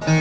Hello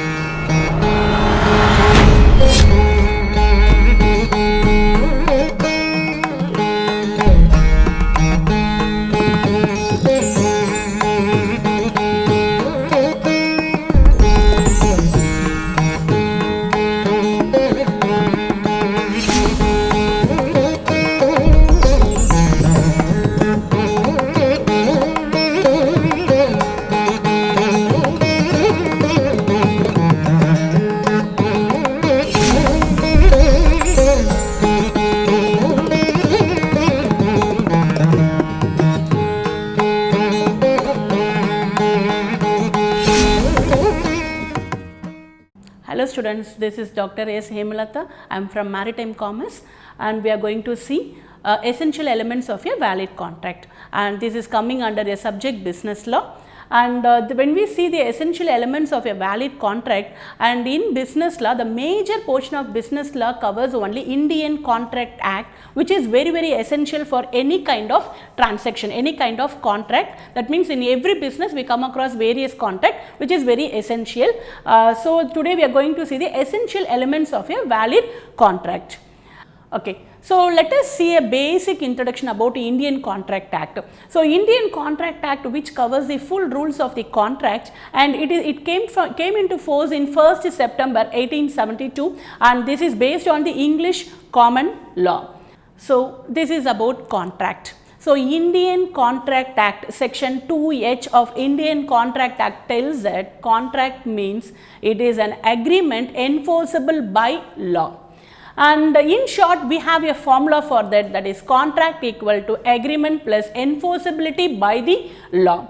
students, this is Dr. S. Hemalata. I am from Maritime Commerce and we are going to see essential elements of a valid contract, and this is coming under a subject business law. And when we see the essential elements of a valid contract, and in business law the major portion of business law covers only Indian Contract Act, which is very essential for any kind of transaction, any kind of contract. That means in every business we come across various contract which is very essential. So today we are going to see the essential elements of a valid contract. Okay. So let us see a basic introduction about Indian Contract Act. So Indian Contract Act, which covers the full rules of the contract, and it came into force in 1st September 1872, and this is based on the English common law. So this is about contract. So Indian Contract Act section 2H of Indian Contract Act tells that contract means it is an agreement enforceable by law. And in short, we have a formula for that, that is contract equal to agreement plus enforceability by the law.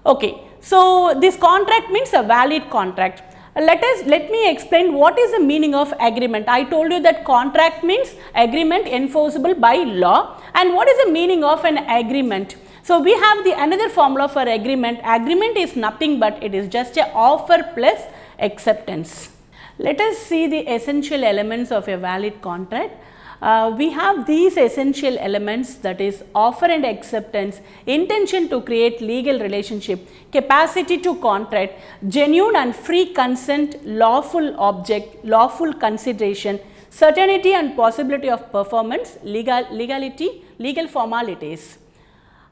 Okay. So this contract means a valid contract. Let me explain what is the meaning of agreement. I told you that contract means agreement enforceable by law, and what is the meaning of an agreement? So we have the another formula for agreement. Agreement is nothing but it is just a offer plus acceptance. Let us see the essential elements of a valid contract. We have these essential elements, that is offer and acceptance, intention to create legal relationship, capacity to contract, genuine and free consent, lawful object, lawful consideration, certainty and possibility of performance, legality, legal formalities.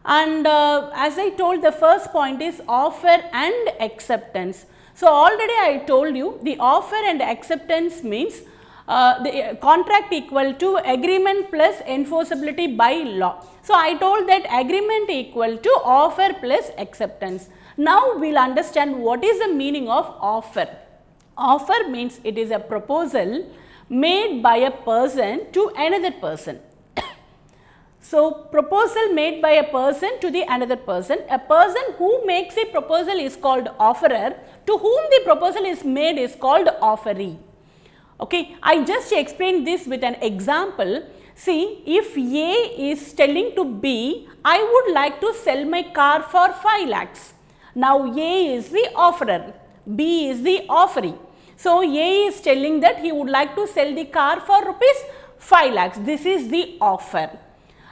And as I told, the first point is offer and acceptance. So already I told you the offer and acceptance means the contract equal to agreement plus enforceability by law. So I told that agreement equal to offer plus acceptance. Now we will understand what is the meaning of offer. Offer means it is a proposal made by a person to another person. So proposal made by a person to the another person. A person who makes a proposal is called offerer, to whom the proposal is made is called offeree. Okay, I just explained this with an example. See, if A is telling to B, I would like to sell my car for 5 lakhs. Now A is the offerer, B is the offeree. So A is telling that he would like to sell the car for rupees 5 lakhs. This is the offer.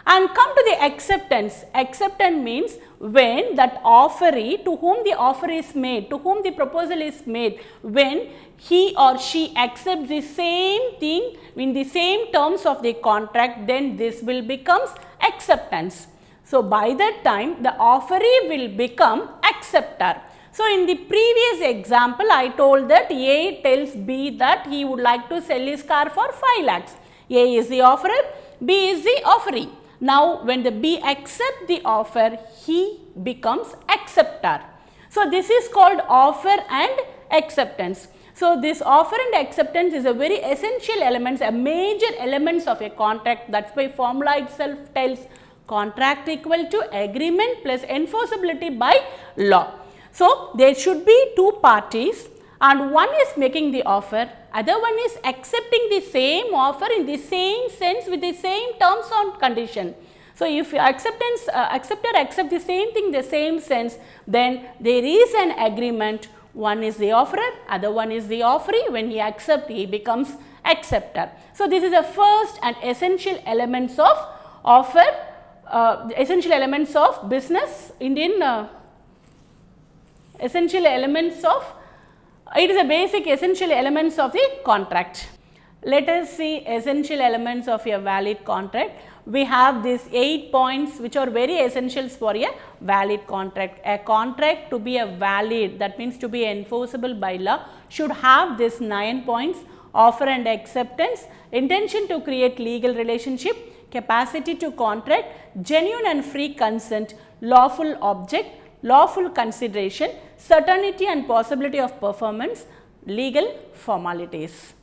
And come to the acceptance. Acceptance means when that offeree, to whom the offer is made, to whom the proposal is made, when he or she accepts the same thing in the same terms of the contract, then this will becomes acceptance. So by that time the offeree will become acceptor. So in the previous example I told that A tells B that he would like to sell his car for 5 lakhs. A is the offerer, B is the offeree. Now when the B accepts the offer, he becomes acceptor. So this is called offer and acceptance. So this offer and acceptance is a very essential elements, a major elements of a contract. That's why formula itself tells contract equal to agreement plus enforceability by law. So there should be two parties, and one is making the offer, other one is accepting the same offer in the same sense with the same terms and condition. So if acceptor accepts the same thing in the same sense, then there is an agreement. One is the offerer, other one is the offeree. When he accepts, he becomes acceptor. So this is the first and essential elements of offer, essential elements of business, essential elements of It is a basic essential elements of the contract. Let us see essential elements of a valid contract. We have these 8 points which are very essentials for a valid contract. A contract to be a valid, that means to be enforceable by law, should have these 9 points: offer and acceptance, intention to create legal relationship, capacity to contract, genuine and free consent, lawful object, lawful consideration, certainty and possibility of performance, legal formalities.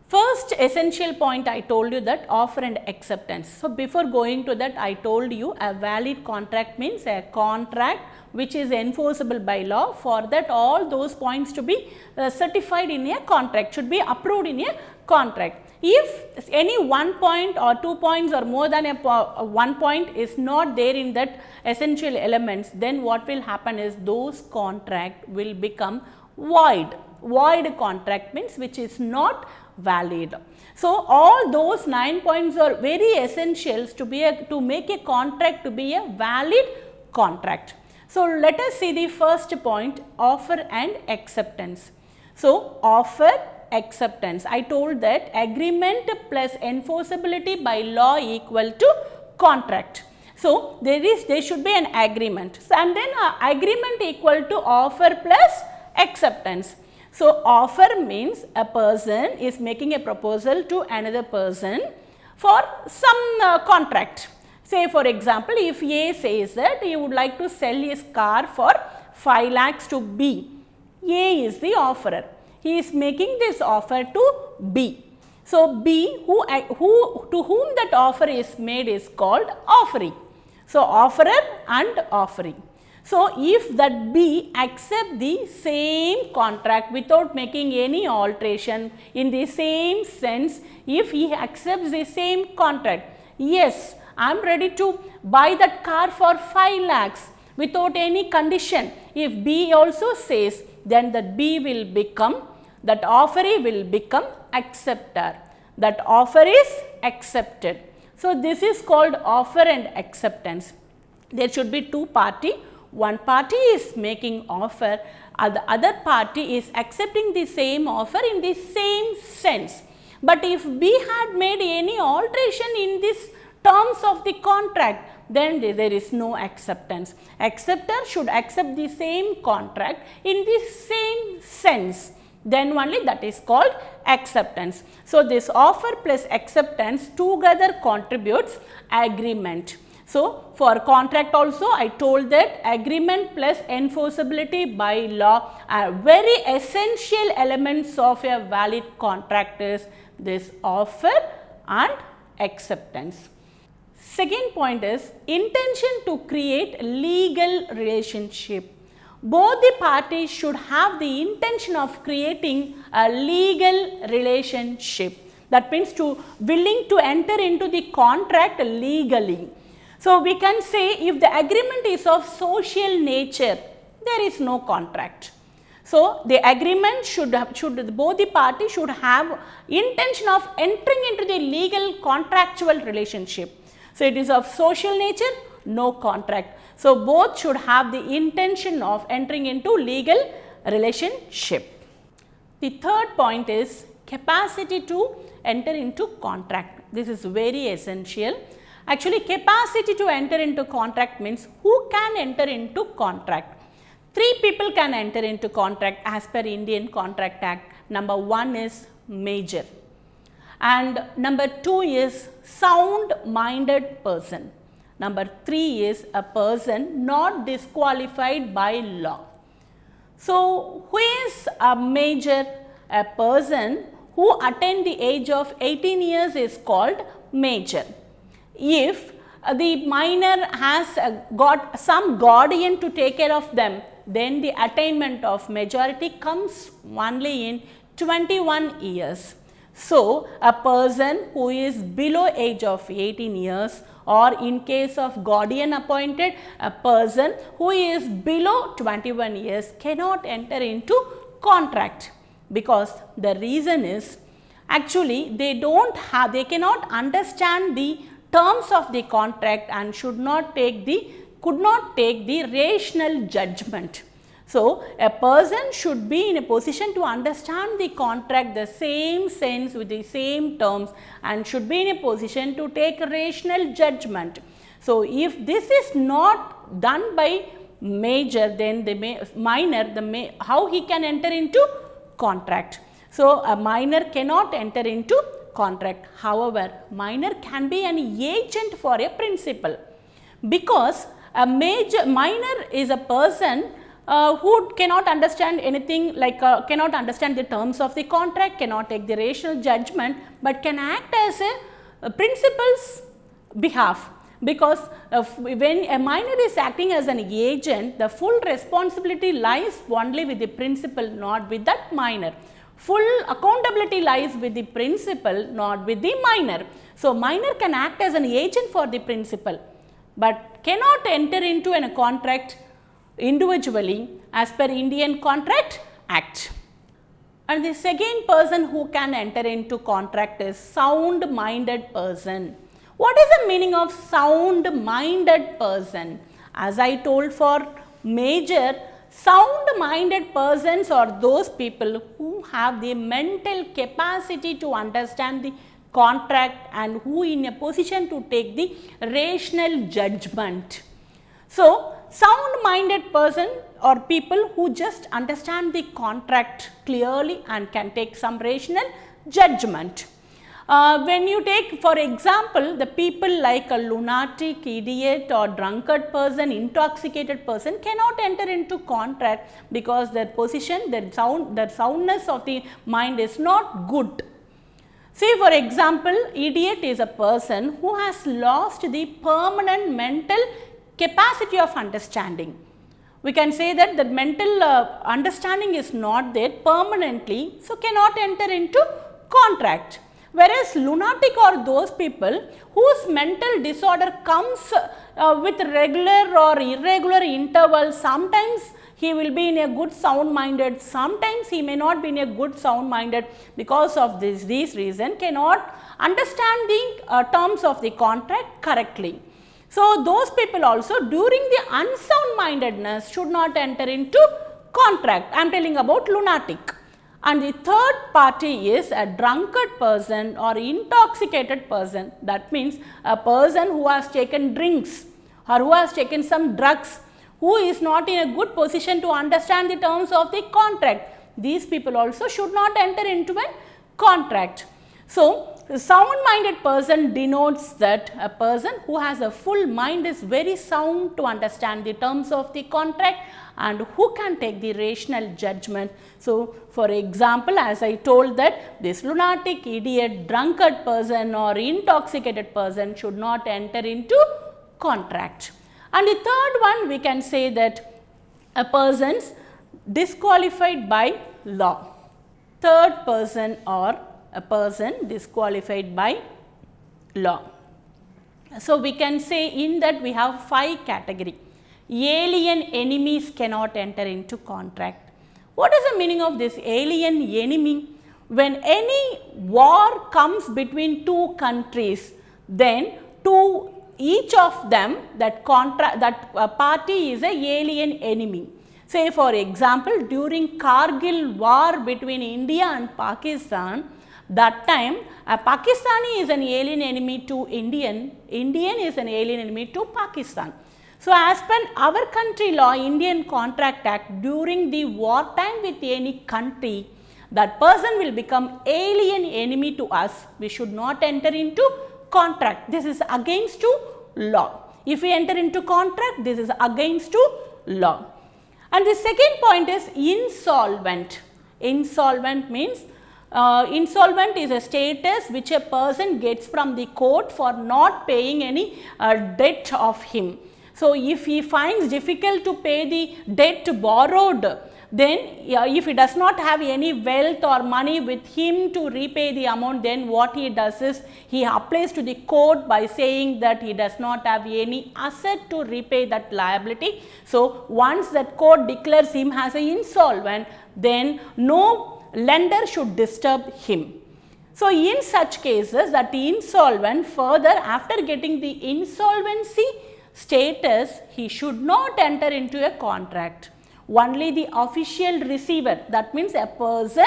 First essential point, I told you that offer and acceptance. So, before going to that, I told you a valid contract means a contract which is enforceable by law. For that, all those points to be certified in a contract, should be approved in a contract. If any 1 point or 2 points or more than 1 point is not there in that essential elements, then what will happen is those contract will become void. Void contract means which is not valid. So, all those 9 points are very essentials to make a contract to be a valid contract. So, let us see the first point, offer and acceptance. So, offer, acceptance. I told that agreement plus enforceability by law equal to contract. So, there should be an agreement, and then agreement equal to offer plus acceptance. So, offer means a person is making a proposal to another person for some contract. Say for example, if A says that he would like to sell his car for 5 lakhs to B, A is the offerer. He is making this offer to B. So, B to whom that offer is made is called offeree. So, offerer and offeree. So, if that B accept the same contract without making any alteration, in the same sense, if he accepts the same contract, yes, I am ready to buy that car for 5 lakhs without any condition. If B also says, then that B will become, that offeree will become acceptor. That offer is accepted. So, this is called offer and acceptance. There should be 2 parties. One party is making offer, the other party is accepting the same offer in the same sense. But if B had made any alteration in this terms of the contract, then there is no acceptance. Acceptor should accept the same contract in the same sense, then only that is called acceptance. So, this offer plus acceptance together contributes agreement. So, for contract also I told that agreement plus enforceability by law are very essential elements of a valid contract is this offer and acceptance. Second point is intention to create legal relationship. Both the parties should have the intention of creating a legal relationship. That means to willing to enter into the contract legally. So, we can say if the agreement is of social nature, there is no contract. So, the agreement both the parties should have intention of entering into the legal contractual relationship. So, it is of social nature, no contract. So, both should have the intention of entering into legal relationship. The third point is capacity to enter into contract. This is very essential. Actually, capacity to enter into contract means who can enter into contract. 3 people can enter into contract as per Indian Contract Act. Number 1 is major, and number 2 is sound minded person. Number 3 is a person not disqualified by law. So, who is a major? A person who attained the age of 18 years is called major. If the minor has got some guardian to take care of them, then the attainment of majority comes only in 21 years. So, a person who is below age of 18 years, or in case of guardian appointed, a person who is below 21 years cannot enter into contract, because the reason is actually they cannot understand the terms of the contract and could not take the rational judgment. So, a person should be in a position to understand the contract the same sense with the same terms and should be in a position to take a rational judgment. So, if this is not done by major, then the minor, how he can enter into contract. So, a minor cannot enter into contract. However, minor can be an agent for a principal, because a minor is a person who cannot understand anything, like cannot understand the terms of the contract, cannot take the rational judgment, but can act as a principal's behalf. Because when a minor is acting as an agent, the full responsibility lies only with the principal, not with that minor. Full accountability lies with the principal, not with the minor. So, minor can act as an agent for the principal, but cannot enter into a contract individually as per Indian Contract Act. And the second person who can enter into contract is sound minded person. What is the meaning of sound minded person? As I told, for major, sound minded persons are those people who have the mental capacity to understand the contract and who in a position to take the rational judgment. So, sound minded person are people who just understand the contract clearly and can take some rational judgment. When you take for example, the people like a lunatic, idiot or drunkard person, intoxicated person cannot enter into contract, because their position, their soundness of the mind is not good. Say for example, idiot is a person who has lost the permanent mental capacity of understanding. We can say that the mental understanding is not there permanently, so cannot enter into contract. Whereas lunatic are those people whose mental disorder comes with regular or irregular intervals. Sometimes he will be in a good sound minded, sometimes he may not be in a good sound minded. Because of these reasons cannot understand the terms of the contract correctly. So, those people also during the unsound mindedness should not enter into contract. I am telling about lunatic. And the third party is a drunkard person or intoxicated person. That means a person who has taken drinks or who has taken some drugs, who is not in a good position to understand the terms of the contract. These people also should not enter into a contract. So, the sound minded person denotes that a person who has a full mind is very sound to understand the terms of the contract and who can take the rational judgment. So, for example, as I told that this lunatic, idiot, drunkard person or intoxicated person should not enter into contract. And the third one, we can say that a person's disqualified by law. Third person or a person disqualified by law. So, we can say in that we have 5 categories. Alien enemies cannot enter into contract. What is the meaning of this alien enemy? When any war comes between two countries, then to each of them that party is a alien enemy. Say for example, during Kargil war between India and Pakistan, that time Pakistani is an alien enemy to Indian is an alien enemy to Pakistan. So, as per our country law, Indian Contract Act, during the war time with any country, that person will become alien enemy to us. We should not enter into contract. This is against to law. If we enter into contract, this is against to law. And the second point is insolvent. Insolvent means insolvent is a status which a person gets from the court for not paying any debt of him. So, if he finds difficult to pay the debt borrowed, then if he does not have any wealth or money with him to repay the amount, then what he does is he applies to the court by saying that he does not have any asset to repay that liability. So, once that court declares him as an insolvent, then no lender should disturb him. So, in such cases, that insolvent further after getting the insolvency status, he should not enter into a contract. only the official receiver, that means a person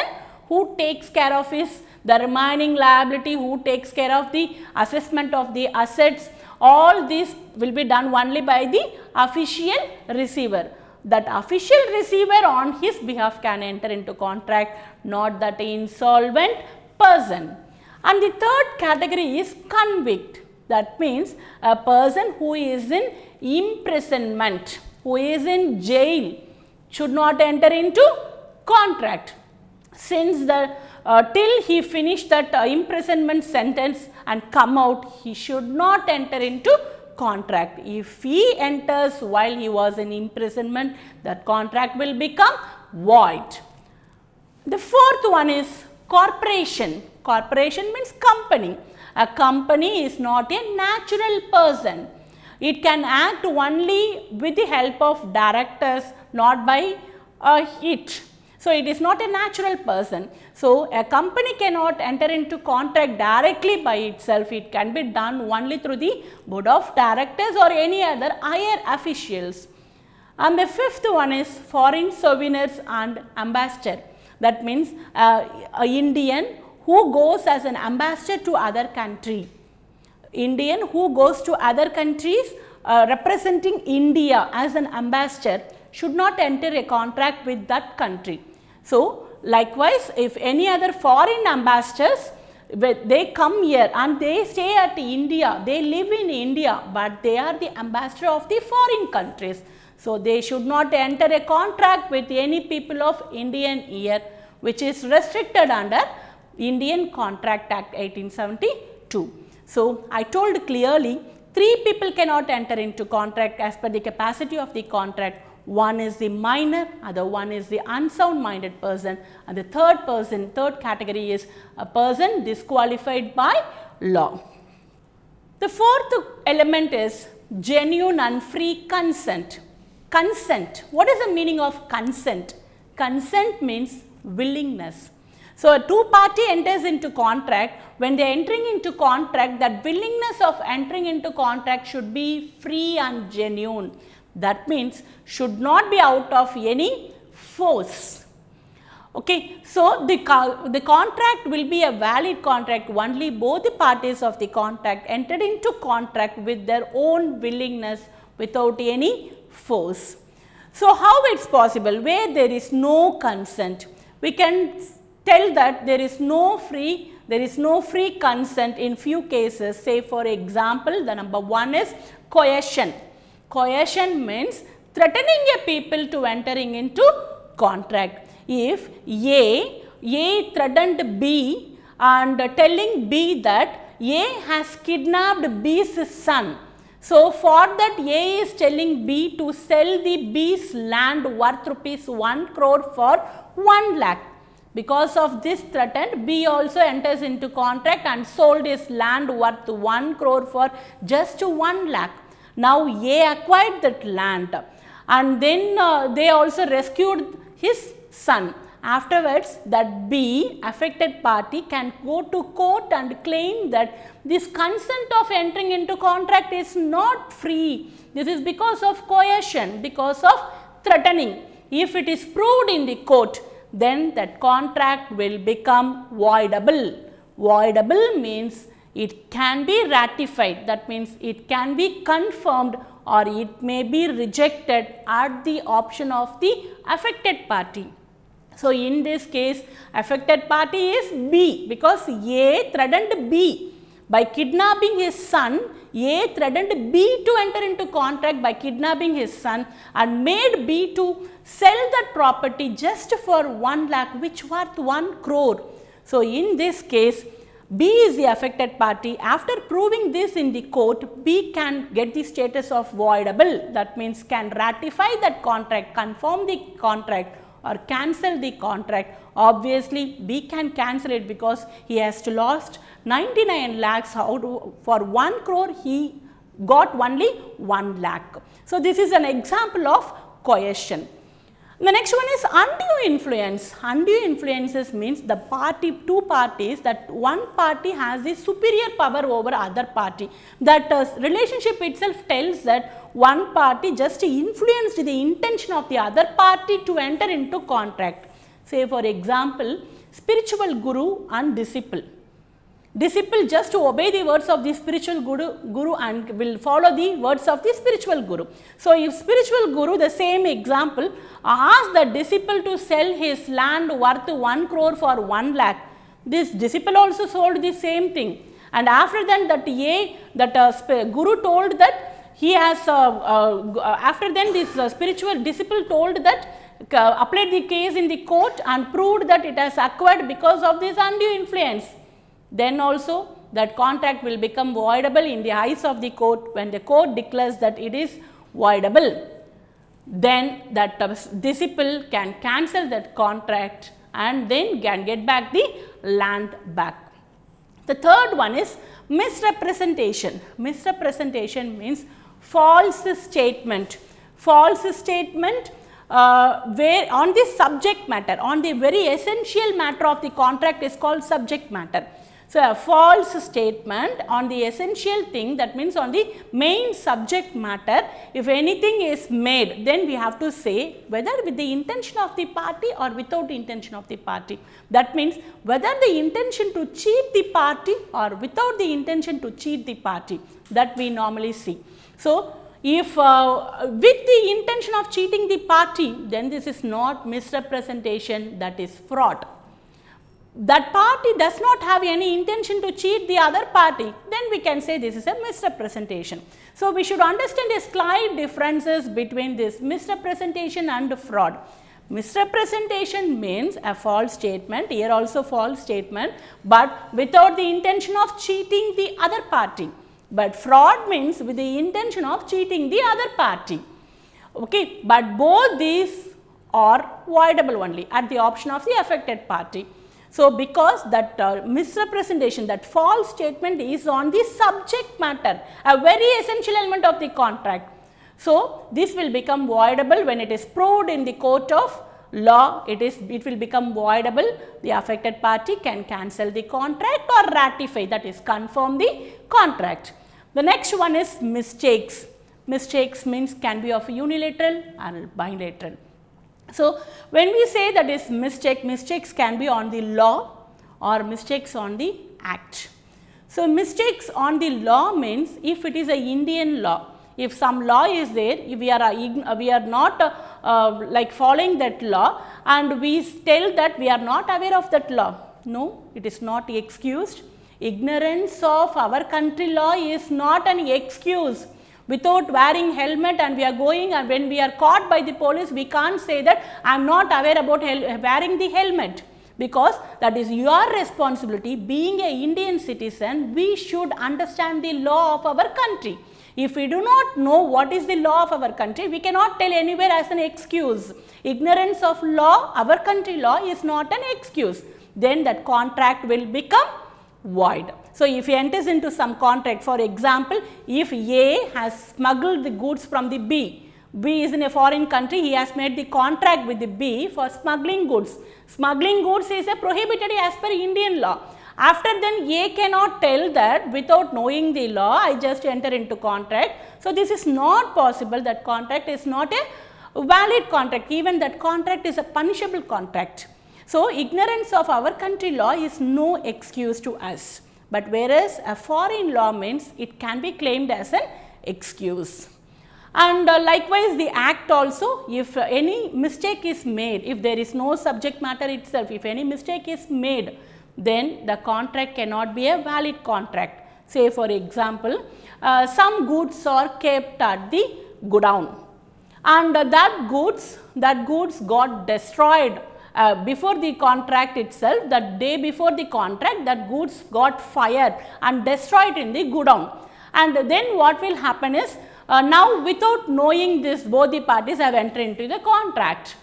who takes care of the remaining liability, who takes care of the assessment of the assets, all this will be done only by the official receiver. That official receiver on his behalf can enter into contract, not that insolvent person. And the third category is convict. That means a person who is in imprisonment, who is in jail, should not enter into contract. Since till he finished that imprisonment sentence and come out, he should not enter into contract. If he enters while he was in imprisonment, that contract will become void. The fourth one is corporation. Corporation means company. A company is not a natural person. It can act only with the help of directors, not by it. So, it is not a natural person. So, a company cannot enter into contract directly by itself. It can be done only through the board of directors or any other higher officials. And the fifth one is foreign souvenirs and ambassador. That means a Indian who goes as an ambassador to other country. Indian who goes to other countries representing India as an ambassador should not enter a contract with that country. So, likewise, if any other foreign ambassadors, they come here and they stay at India, they live in India, but they are the ambassador of the foreign countries. So, they should not enter a contract with any people of Indian here, which is restricted under Indian Contract Act 1872. So, I told clearly 3 people cannot enter into contract as per the capacity of the contract. One is the minor, other one is the unsound minded person, and the third category is a person disqualified by law. The fourth element is genuine and free consent. Consent. What is the meaning of consent? Consent means willingness. So, a two-party enters into contract. When they are entering into contract, that willingness of entering into contract should be free and genuine. That means should not be out of any force. Okay. So, the contract will be a valid contract only both the parties of the contract entered into contract with their own willingness without any force. So, how it is possible? Where there is no consent, we can tell that there is no free consent in few cases. Say for example, the number one is coercion. Coercion means threatening a people to entering into contract. If A threatened B and telling B that A has kidnapped B's son. So, for that A is telling B to sell the B's land worth rupees 1 crore for 1 lakh. Because of this threatened, B also enters into contract and sold his land worth 1 crore for just 1 lakh. Now, A acquired that land and then they also rescued his son. Afterwards, that B affected party can go to court and claim that this consent of entering into contract is not free. This is because of coercion, because of threatening. If it is proved in the court, then that contract will become voidable. Voidable means it can be ratified, that means it can be confirmed or it may be rejected at the option of the affected party. So, in this case affected party is B because A threatened B by kidnapping his son. A threatened B to enter into contract by kidnapping his son and made B to sell that property just for 1 lakh which worth 1 crore. So, in this case B is the affected party. After proving this in the court, B can get the status of voidable, that means can ratify that contract, confirm the contract or cancel the contract. Obviously, B can cancel it because he has to lost 99 lakhs for 1 crore he got only 1 lakh. So, this is an example of coercion. The next one is undue influence. Undue influences means the two parties, that one party has the superior power over other party. That relationship itself tells that one party just influenced the intention of the other party to enter into contract. Say for example, spiritual guru and disciple. Disciple just to obey the words of the spiritual guru and will follow the words of the spiritual guru. So, if spiritual guru, the same example, asked the disciple to sell his land worth 1 crore for 1 lakh, this disciple also sold the same thing, and after that guru told that he has after then this spiritual disciple told that applied the case in the court and proved that it has acquired because of this undue influence. Then also that contract will become voidable in the eyes of the court when the court declares that it is voidable. Then that disciple can cancel that contract and then can get back the land back. The third one is misrepresentation. Misrepresentation means false statement. False statement where on the subject matter, on the very essential matter of the contract is called subject matter. So, a false statement on the essential thing, that means on the main subject matter, if anything is made, then we have to say whether with the intention of the party or without the intention of the party. That means whether the intention to cheat the party or without the intention to cheat the party, that we normally see. So, if with the intention of cheating the party, then this is not misrepresentation, that is fraud. That party does not have any intention to cheat the other party, then we can say this is a misrepresentation. So, we should understand the slight differences between this misrepresentation and fraud. Misrepresentation means a false statement, here also false statement, but without the intention of cheating the other party. But fraud means with the intention of cheating the other party. Okay, but both these are voidable only at the option of the affected party. So, because that misrepresentation, that false statement is on the subject matter, a very essential element of the contract. So, this will become voidable when it is proved in the court of law, it will become voidable. The affected party can cancel the contract or ratify, that is confirm the contract. The next one is mistakes. Mistakes means can be of unilateral and bilateral. So, when we say that is mistakes can be on the law or mistakes on the act. So, mistakes on the law means if it is a Indian law, if some law is there, if we are not like following that law and we tell that we are not aware of that law, no, it is not excused. Ignorance of our country law is not an excuse. Without wearing helmet and we are going, and when we are caught by the police, we can't say that I am not aware about wearing the helmet, because that is your responsibility. Being a Indian citizen, we should understand the law of our country. If we do not know what is the law of our country, we cannot tell anywhere as an excuse. Ignorance of law, our country law, is not an excuse. Then that contract will become void. So, if he enters into some contract, for example, if A has smuggled the goods from the B is in a foreign country, he has made the contract with the B for smuggling goods. Smuggling goods is a prohibited as per Indian law. After then A cannot tell that without knowing the law, I just enter into contract. So, this is not possible, that contract is not a valid contract, even that contract is a punishable contract. So, ignorance of our country law is no excuse to us, but whereas a foreign law means it can be claimed as an excuse. And likewise the act also, if any mistake is made, if there is no subject matter itself, if any mistake is made, then the contract cannot be a valid contract. Say for example, some goods are kept at the godown and that goods got destroyed before the contract itself. That day before the contract, that goods got fired and destroyed in the godown. And then what will happen is, now without knowing this, both the parties have entered into the contract.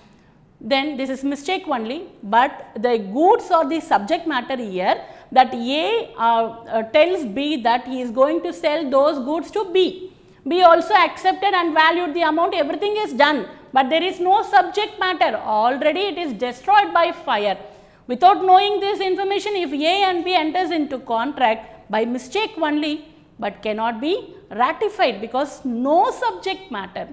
Then this is mistake only, but the goods or the subject matter here, that A tells B that he is going to sell those goods to B. B also accepted and valued the amount, everything is done, but there is no subject matter, already it is destroyed by fire. Without knowing this information, if A and B enters into contract by mistake only, but cannot be ratified because no subject matter.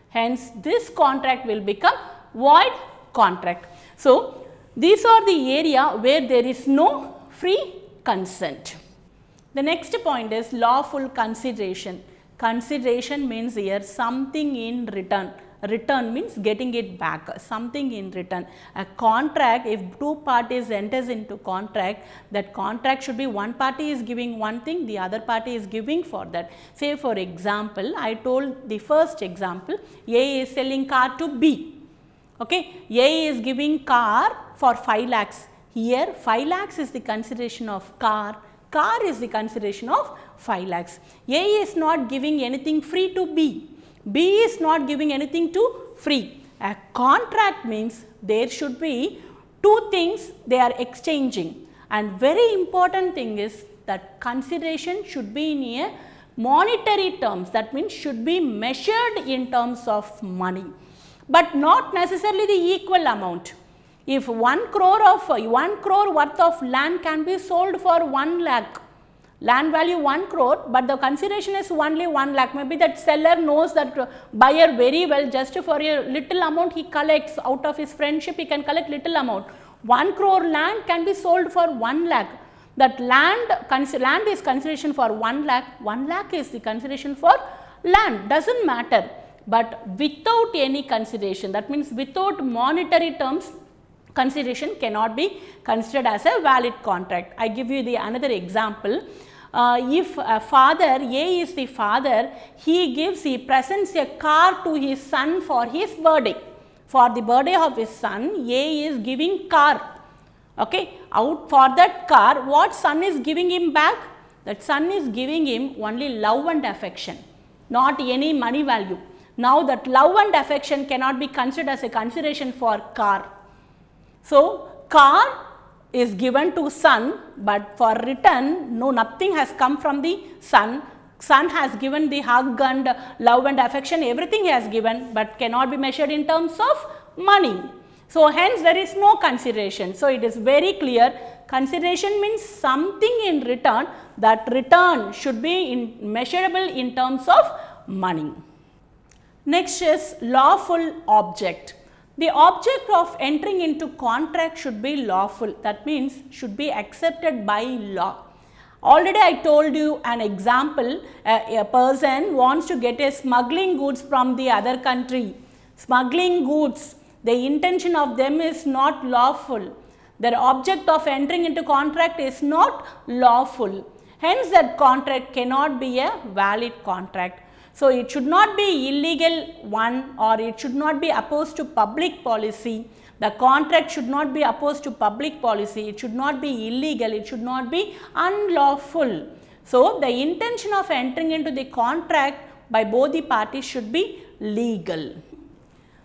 Hence, this contract will become void contract. So, these are the area where there is no free consent. The next point is lawful consideration. Consideration means here something in return. Return means getting it back, something in return. A contract, if two parties enters into contract, that contract should be one party is giving one thing, the other party is giving for that. Say for example, I told the first example, A is selling car to B. Okay, A is giving car for 5 lakhs. Here 5 lakhs is the consideration of car is the consideration of 5 lakhs. A is not giving anything free to B. B is not giving anything to free. A contract means there should be two things they are exchanging, and very important thing is that consideration should be in a monetary terms, that means should be measured in terms of money, but not necessarily the equal amount. If 1 crore worth of land can be sold for 1 lakh, land value 1 crore, but the consideration is only 1 lakh. Maybe that seller knows that buyer very well, just for a little amount he collects out of his friendship, he can collect little amount. 1 crore land can be sold for 1 lakh. That land is consideration for 1 lakh, 1 lakh is the consideration for land, doesn't matter. But without any consideration, that means without monetary terms, consideration cannot be considered as a valid contract. I give you the another example. If a father, A is the father, he presents a car to his son for his birthday. For the birthday of his son, A is giving car. Okay, out for that car, what son is giving him back? That son is giving him only love and affection, not any money value. Now that love and affection cannot be considered as a consideration for car. So, car is given to son, but for return nothing has come from the son. Son has given the hug and love and affection, everything he has given, but cannot be measured in terms of money. So, hence there is no consideration. So, it is very clear, consideration means something in return, that return should be measurable in terms of money. Next is lawful object. The object of entering into contract should be lawful, that means should be accepted by law. Already I told you an example, a person wants to get a smuggling goods from the other country. Smuggling goods, the intention of them is not lawful. Their object of entering into contract is not lawful. Hence that contract cannot be a valid contract. So, it should not be illegal one, or it should not be opposed to public policy. The contract should not be opposed to public policy, it should not be illegal, it should not be unlawful. So, the intention of entering into the contract by both the parties should be legal.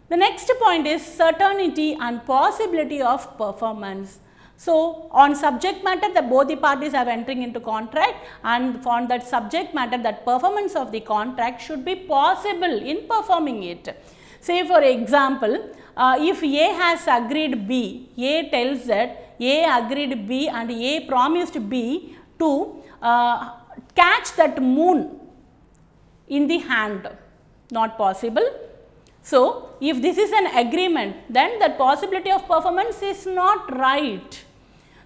The next point is certainty and possibility of performance. So, on subject matter, both the parties are entering into contract, and on that subject matter, that performance of the contract should be possible in performing it. Say for example, if A has agreed B, A tells that A agreed B and A promised B to catch that moon in the hand, not possible. So, if this is an agreement, then the possibility of performance is not right.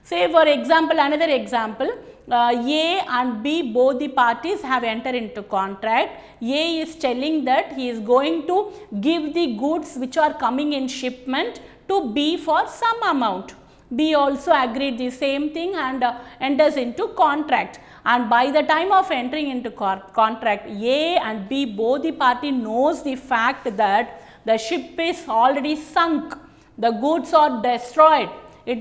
Say for example, another example, A and B, both the parties have entered into contract. A is telling that he is going to give the goods which are coming in shipment to B for some amount. B also agreed the same thing and enters into contract. And by the time of entering into contract, A and B, both the party knows the fact that the ship is already sunk, the goods are destroyed,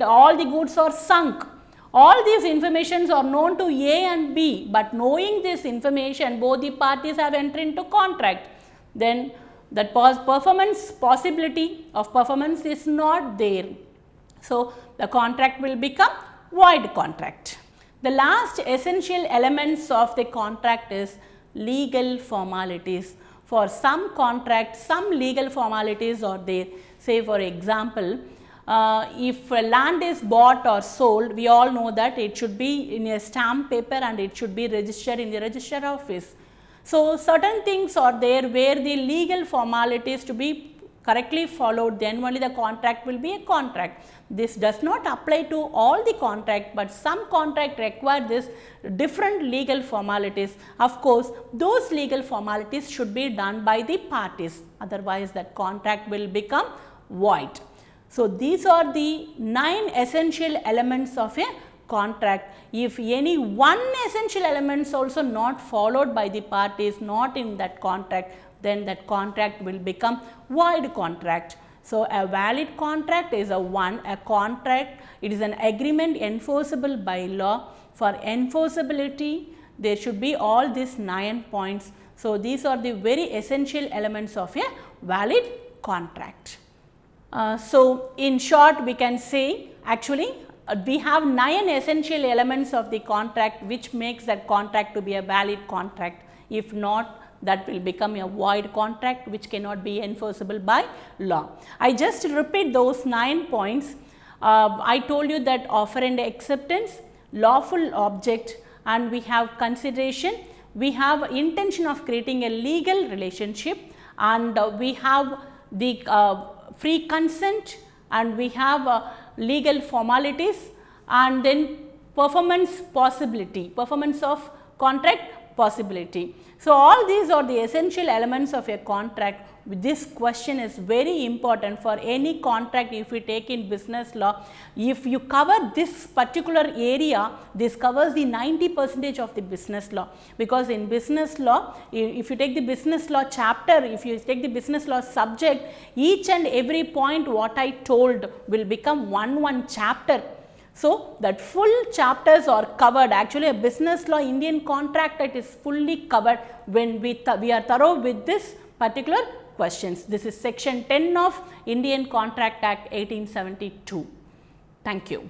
all the goods are sunk. All these informations are known to A and B, but knowing this information, both the parties have entered into contract. Then that possibility of performance is not there. So, the contract will become void contract. The last essential elements of the contract is legal formalities. for some contract, some legal formalities are there. Say for example, if land is bought or sold, we all know that it should be in a stamp paper and it should be registered in the register office. So, certain things are there where the legal formalities to be correctly followed, then only the contract will be a contract. This does not apply to all the contract, but some contract require this different legal formalities. Of course, those legal formalities should be done by the parties, otherwise that contract will become void. So, these are the 9 essential elements of a contract. If any one essential elements also not followed by the parties, not in that contract, then that contract will become void contract. So, a valid contract is a contract, it is an agreement enforceable by law. For enforceability, there should be all these 9 points. So, these are the very essential elements of a valid contract. So, in short we can say actually we have 9 essential elements of the contract which makes that contract to be a valid contract. If not, that will become a void contract which cannot be enforceable by law. I just repeat those 9 points. I told you that offer and acceptance, lawful object, and we have consideration, we have intention of creating a legal relationship, and we have the free consent, and we have legal formalities, and then performance possibility, performance of contract possibility. So, all these are the essential elements of a contract. This question is very important for any contract. If we take in business law, if you cover this particular area, this covers the 90% of the business law, because in business law, if you take the business law chapter, if you take the business law subject, each and every point what I told will become one chapter. So, that full chapters are covered. Actually, a business law Indian Contract Act is fully covered when we are thorough with this particular questions. This is section 10 of Indian Contract Act 1872. Thank you.